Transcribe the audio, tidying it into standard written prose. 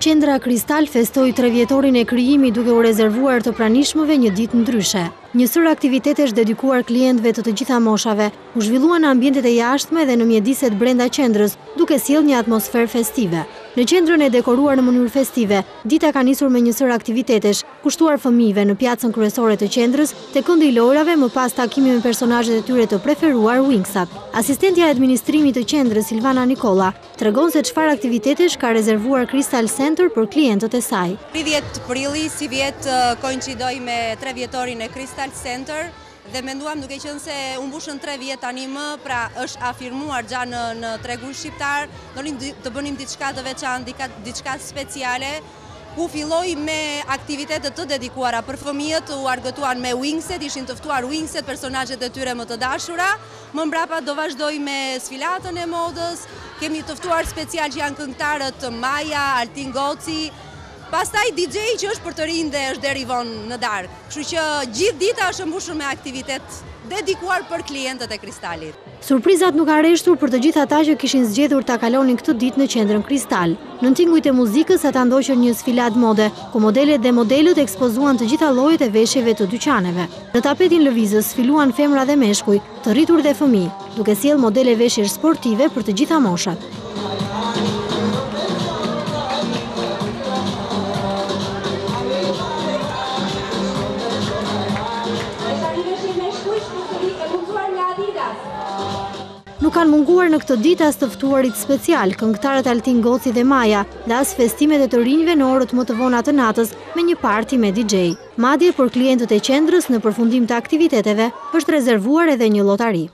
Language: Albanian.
Qendra Kristal festoi 3 vjetorin e krijimit duke u rezervuar të pranishmëve një ditë ndryshe. Një sër aktivitetesh dedikuar klientëve të gjitha moshave u zhvilluan në ambientet e jashtme dhe në mjediset brenda qendrës, duke sjellë një atmosferë festive. Në qendrën e dekoruar në mënyrë festive, dita ka nisur me një sër aktivitetesh, kushtuar fëmijëve në pjacën kryesore të qendrës, te këndi i lojrave, më pas takimi me personazhet e tyre të preferuar Wingsat. Asistentja e administrimit të qendrës Silvana Nikola tregon se çfarë aktivitetesh ka rezervuar Kristal Center për klientët e saj. 30 prilli si vjet koincidoi me 3 vjetorin e Kristal Center dhe menduam duke qenë se u mbushën 3 vjet tani më, pra është afirmuar gja në tregun shqiptar, donim të bënim diçka të veçantë, diçka speciale. U filloi me aktivitete të dedikuara për fëmijët, u argëtuan me Wingset, ishin të ftuar Wingset, personazhet e tyre më të dashura. Më mbrapa do vazhdoj me sfilatën e modës, kemi të ftuar special që janë këngëtarët Maja, Altin Goci, pastaj DJ që është për të rinj dhe është deri vonë në darkë. Kështu që gjithë dita është mbushur me aktivitet dedikuar për klientët e Kristalit. Surprizat nuk arreshtur për të gjithë ata që kishin zgjedhur ta kalonin këtë ditë në qendrën Kristal. Në tingujt e muzikës ata ndoqën një sfilat mode, ku modelet dhe modelët ekspozuan të gjitha llojet e veshjeve të dyqaneve. Në tapetin lëvizës sfiluan femra dhe meshkuj, të rritur dhe fëmijë, duke sjellë modele veshjesh sportive për të gjitha moshat. Nuk kanë munguar në këtë ditë as të ftuarit special, këngëtarët Altin Goci dhe Maja, dhe as festimet e të rinjve në orët më të vona të natës me një party me DJ. Madje për klientët e qendrës në përfundim të aktiviteteve është rezervuar edhe një llotari.